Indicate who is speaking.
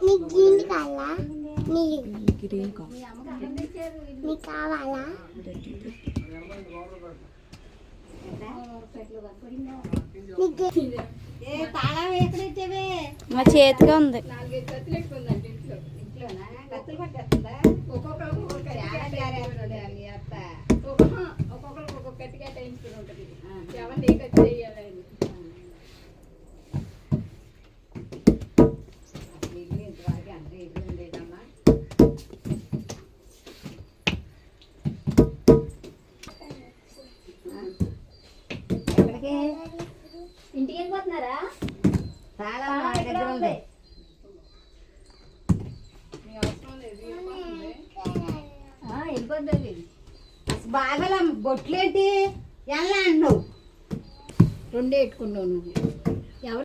Speaker 1: నీకు గ్రీన్ కావాలా? గ్రీన్ కావాలా?
Speaker 2: మా చేతిగా ఉంది.
Speaker 3: ఇంటికి వెళ్ళిపోతున్నారా? వెళ్ళిపోతుంది. బాగా బొట్లేంటి ఎలా అంటున్నావు? రెండే పెట్టుకున్నావు నువ్వు.